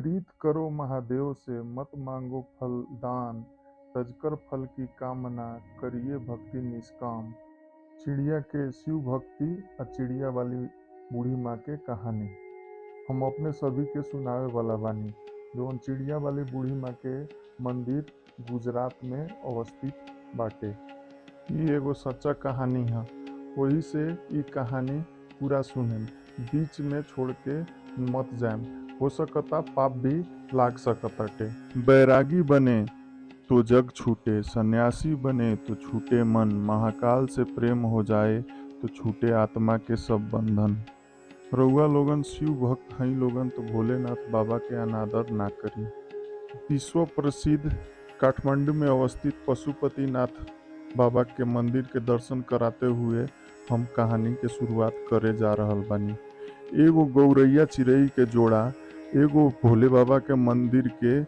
प्रीत करो महादेव से मत मांगो फल दान, तजकर फल की कामना करिए भक्ति निष्काम। चिड़िया के शिव भक्ति और चिड़िया वाली बूढ़ी माँ के कहानी हम अपने सभी के सुनावे वाला बानी। जौन चिड़िया वाली बूढ़ी माँ के मंदिर गुजरात में अवस्थित बाटे। ई एगो सच्चा कहानी है। वही से ई कहानी पूरा सुनेम, बीच में छोड़ के मत जाएम। हो सकता पाप भी लाग सकताटे। बैरागी बने तो जग छूटे, सन्यासी बने तो छूटे मन, महाकाल से प्रेम हो जाए तो छूटे आत्मा के सब बंधन। रउआ लोगन शिव भक्त हई लोगन तो भोलेनाथ बाबा के अनादर ना करी। विश्व प्रसिद्ध काठमांडू में अवस्थित पशुपतिनाथ बाबा के मंदिर के दर्शन कराते हुए हम कहानी के शुरुआत करे जा रहल बानी। एगो गौरैया चिड़ई के जोड़ा एगो भोले बाबा के मंदिर के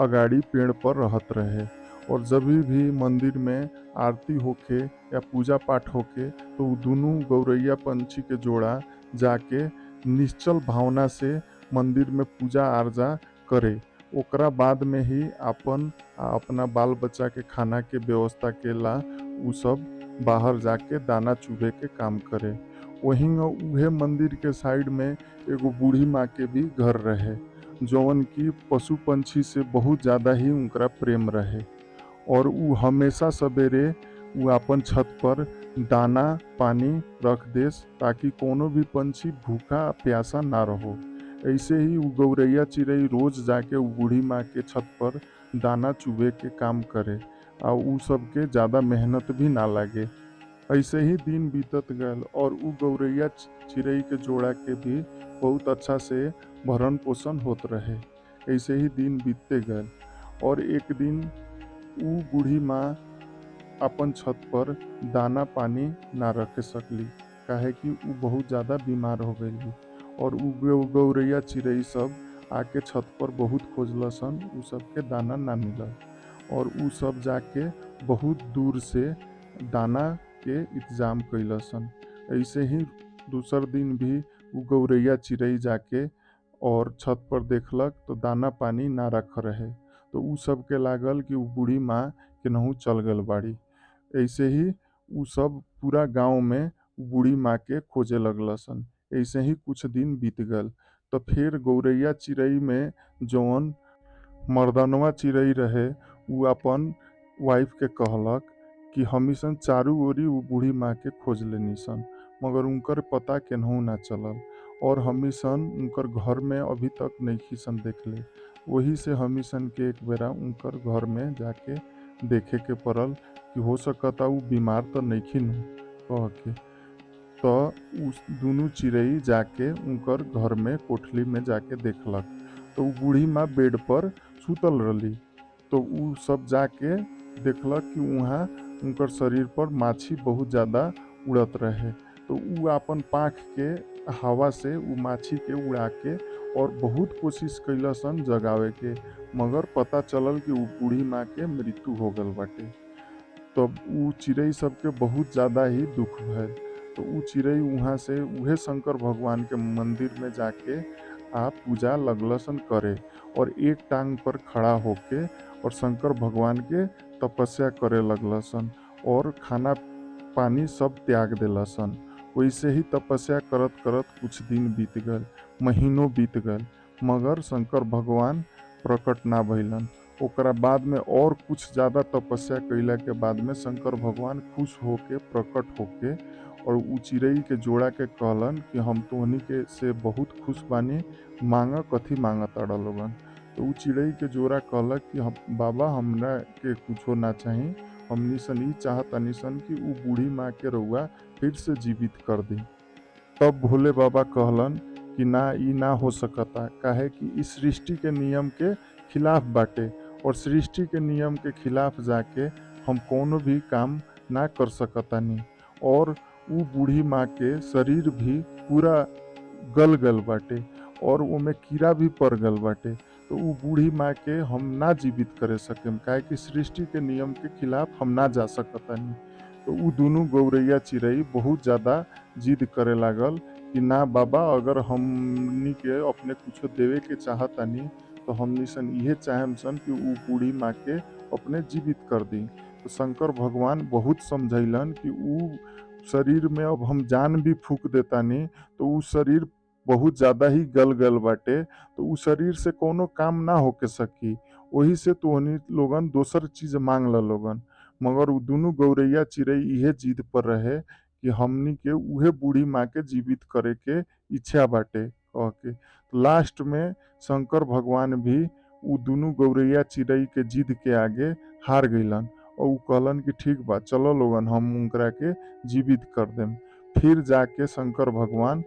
अगाड़ी पेड़ पर रहत रहे, और जब भी मंदिर में आरती होके या पूजा पाठ होके तो उ दोनों गौरैया पंछी के जोड़ा जाके निश्चल भावना से मंदिर में पूजा आरजा करे। ओकरा बाद में ही अपना बाल बच्चा के खाना के व्यवस्था केला उ सब बाहर जाके दाना चुभे के काम करे। वहीं उहे मंदिर के साइड में एगो बूढ़ी माँ के भी घर रहे, जौन की पशु पंछी से बहुत ज़्यादा ही उनका प्रेम रहे। और उ हमेशा सवेरे उ अपन छत पर दाना पानी रख देस ताकि कोनो भी पंछी भूखा प्यासा ना रहो। ऐसे ही उ गौरैया चिड़ई रोज जाके उ बूढ़ी माँ के छत पर दाना चुभे के काम करे और उ सबके ज़्यादा मेहनत भी ना लागे। ऐसे ही दिन बीतत गल और उ गौरैया चिड़ई के जोड़ा के भी बहुत अच्छा से भरण पोषण होत रहे। ऐसे ही दिन बीतते गल और एक दिन उ बूढ़ी माँ अपन छत पर दाना पानी ना रख सकली, काहे कि उ बहुत ज़्यादा बीमार हो गई। और उ गौरैया चिड़ई सब आके छत पर बहुत खोजलसन, उ सबके दाना ना मिलल और उ सब जाके बहुत दूर से दाना के इंतजाम कैलसन। ऐसे ही दूसर दिन भी उ गौरैया चिड़ई जाके और छत पर देखलक तो दाना पानी ना रख रहे, तो उ सब के लागल कि उ बूढ़ी माँ केनहू चल गल बाड़ी। ऐसे ही उ सब पूरा गांव में बूढ़ी माँ के खोजे लगलसन। ऐसे ही कुछ दिन बीत गल तो फिर गौरैया चिड़ई में जौन मर्दनवा चिड़ई रहे उ अपन वाइफ के कहलक कि हमीसन चारू ओरी उ बूढ़ी माँ के खोज लेनी सन, मगर उनकर पता केनहू ना चलल और हमीसन उनकर घर में अभी तक नहीं सन देखले। वही से हमीसन के एक बेरा उनकर घर में जाके देखे के पड़ल कि हो सकता उ बीमार तो नहीं नु कह के। तो उस दोनों चिड़ई जाके उनकर घर में कोठली में जाके देखलक तो उ बूढ़ी माँ बेड पर सुतल रही। तो उ सब जाके देखलक कि वहाँ उनकर शरीर पर माछी बहुत ज़्यादा उड़त रहे। तो उ अपन पाँख के हवा से उ माछी के उड़ा के और बहुत कोशिश कैलसन जगावे के, मगर पता चलल कि उ बूढ़ी माँ के मृत्यु हो गल बाटे। तब उ चिड़ई सबके बहुत ज़्यादा ही दुख भइल। तो उ चिड़ई वहाँ से उहे शंकर भगवान के मंदिर में जाके पूजा लगलसन करे और एक टांग पर खड़ा होके और शंकर भगवान के तपस्या करे लगलसन और खाना पानी सब त्याग देलसन। वैसे ही तपस्या करत करत कुछ दिन बीत गल, महीनों बीत गल, मगर शंकर भगवान प्रकट ना भइलन। ओकरा बाद में और कुछ ज़्यादा तपस्या कैला के बाद में शंकर भगवान खुश होके प्रकट होके और उ चिड़ई के जोड़ा के कहलन कि हम तोहनी के से बहुत खुश बानी, मांग कथी मांगताड़ा लोगन। तो उ चिड़ई के जोड़ा कहलक कि हम बाबा हमरा के कुछो ना चाही, हमनी सन ई चाहतानी सन कि उ बूढ़ी माँ के रउआ फिर से जीवित कर दी। तब भोले बाबा कहलन कि ना, ई ना हो सकता, काहे कि इस सृष्टि के नियम के खिलाफ बाटे और सृष्टि के नियम के खिलाफ जाके हम कोनो भी काम ना कर सकतानी। और उ बूढ़ी माँ के शरीर भी पूरा गल गल बाटे और ओमे कीड़ा भी पड़ गल बाटे, तो उ बूढ़ी माँ के हम ना जीवित करे सकेम, काहे कि सृष्टि के नियम के खिलाफ हम ना जा सकतानी। तो उ दोनों गौरैया चिड़ई बहुत ज़्यादा जिद करे लागल कि ना बाबा, अगर हमनी के अपने कुछो देवे के चाहतानी तो हमनी सन इहे चाहेम सन कि ऊ बूढ़ी माँ के अपने जीवित कर दी। तो शंकर भगवान बहुत समझैलन कि ऊ शरीर में अब हम जान भी फूक देतानी तो ऊ शरीर बहुत ज़्यादा ही गल गल बाटे, तो ऊ शरीर से कोनो काम ना होके सकी। वही से तोहनी लोगन दोसर चीज मांग ल लोगन। मगर ऊ दुनू गौरैया चिड़ै इहे जिद पर रहे कि हमनी के उहे बूढ़ी माँ के जीवित करे के इच्छा बाटे कह के। तो लास्ट में शंकर भगवान भी ऊ दुनू गौरैया चिड़ै के जिद के आगे हार गइलन और ऊ कहलन कि ठीक बा चलो लोगन हम उनकरा के जीवित कर देम। फिर जाके शंकर भगवान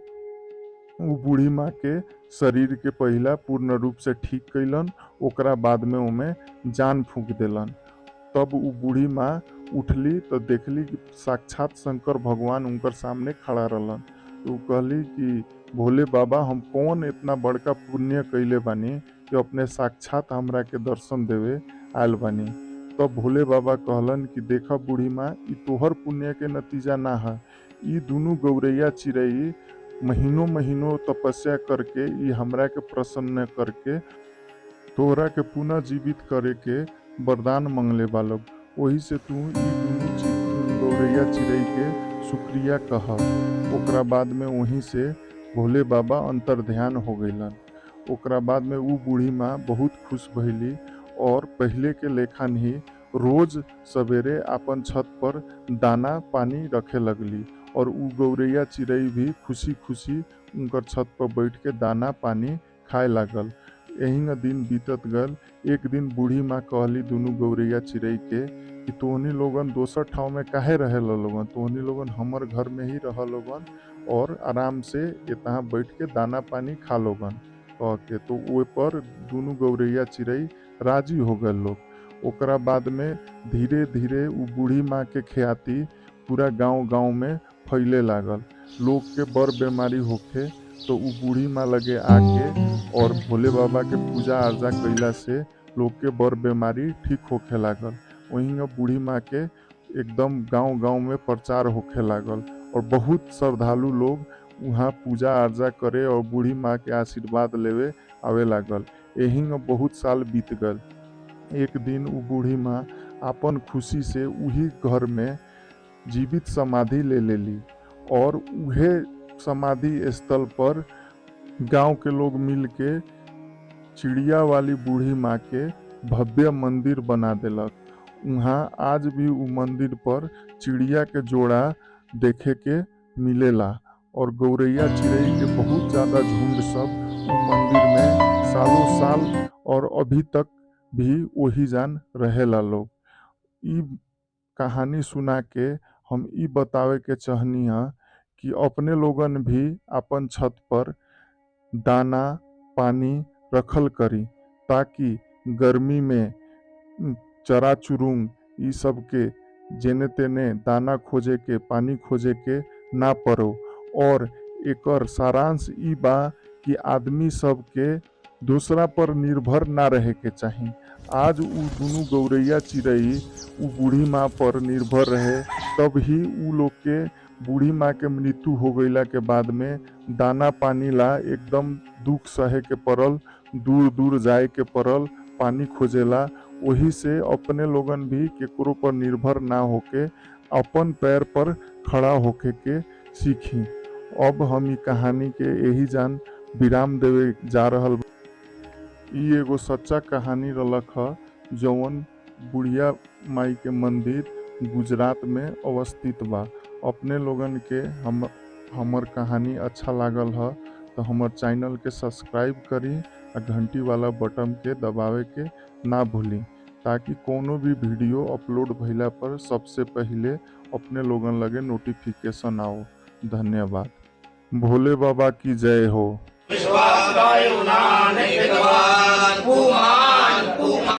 ऊ बूढ़ी माँ के शरीर के पहिला पूर्ण रूप से ठीक कैलन, ओकरा बाद में ओमे जान फूंक देलन। तब ऊ बूढ़ी माँ उठली तो देखली कि साक्षात शंकर भगवान उनकर सामने खड़ा रहलन। तो ऊ कहली कि भोले बाबा हम कौन इतना बड़का पुण्य कैले बानी कि अपने साक्षात हमरा के दर्शन देवे आयल बानी। तब भोले बाबा कहलन कि देखा बूढ़ी माँ ई तोहर पुण्य के नतीजा ना है, ई दुनू गौरैया चिड़ै महीनों महीनों तपस्या करके ई हमरा के प्रसन्न करके तोहरा के पुनः जीवित करे के वरदान मंगले बालोग। वही से तू ई दुनू गौरैया चिड़ै के शुक्रिया कह। ओकरा बाद में वहीं से भोले बाबा अंतर ध्यान हो गइलन। ओकरा बाद में ऊ बूढ़ी माँ बहुत खुश भइली और पहले के लेखन ही रोज सवेरे अपन छत पर दाना पानी रखे लगली और ऊ गौरैया चिड़ै भी खुशी खुशी उनकर छत पर बैठ के दाना पानी खाए लागल। यही दिन बीतत गल। एक दिन बूढ़ी माँ कहली दुनू गौरैया चिड़ै के कि तोहनी लोगन दोसर ठाव में काहे रहे लोगन, तोहनी लोगन हमर घर में ही रह लोगन और आराम से यहाँ बैठ के दाना पानी खा लोगन कह के। तो ओए पर दुनू गौरैया चिड़ै राजी हो गए लोग। ओकरा बाद में धीरे धीरे ऊ बूढ़ी माँ के ख्याति पूरा गांव गांव में फैले लागल। लोग के बड़ बीमारी होखे तो ऊ बूढ़ी माँ लगे आके और भोले बाबा के पूजा अर्चा कैला से लोग के बड़ बीमारी ठीक होखे लागल। वहीं बूढ़ी माँ के एकदम गांव गांव में प्रचार होखे लागल और बहुत श्रद्धालु लोग वहाँ पूजा अर्चा करे और बूढ़ी माँ के आशीर्वाद लेवे आवे लागल। यही बहुत साल बीत गल। एक दिन ऊ बूढ़ी माँ अपन खुशी से उही घर में जीवित समाधि ले लेली और उहे समाधि स्थल पर गांव के लोग मिल के चिड़िया वाली बूढ़ी माँ के भव्य मंदिर बना देलक। वहाँ आज भी उ मंदिर पर चिड़िया के जोड़ा देखे के मिलेला और गौरैया चिड़ै के बहुत ज़्यादा झुंड सब उ मंदिर में सालों साल और अभी तक भी वही जान रहेला लोग। ई कहानी सुना के हम ई बतावे के चाहनी है कि अपने लोगन भी अपन छत पर दाना पानी रखल करी ताकि गर्मी में चरा चुरुंग ई सब के जेने तेने दाना खोजे के पानी खोजे के ना पड़ो। और एकर सारांश ई बा कि आदमी सब के दूसरा पर निर्भर ना रहे के चाही। आज उ दुनू गौरैया चिड़ै उ बूढ़ी माँ पर निर्भर रहे, तब ही उ लोग के बूढ़ी माँ के मृत्यु हो गईला के बाद में दाना पानी ला एकदम दुख सहे के पड़ल, दूर दूर जाए के पड़ल पानी खोजेला। वही से अपने लोगन भी केकरो पर निर्भर ना होके अपन पैर पर खड़ा होके के सीखी। अब हम ई कहानी के यही जान विराम देवे जा रहल। ई एगो सच्चा कहानी रलक ह जौन बुढ़िया माई के मंदिर गुजरात में अवस्थित बा। अपने लोगन के हमर कहानी अच्छा लागल ह तो हमर चैनल के सब्सक्राइब करी आ घंटी वाला बटन के दबावे के ना भूली ताकि कोनो भी वीडियो अपलोड भइला पर सबसे पहले अपने लोगन लगे नोटिफिकेशन आओ। धन्यवाद। भोले बाबा की जय हो।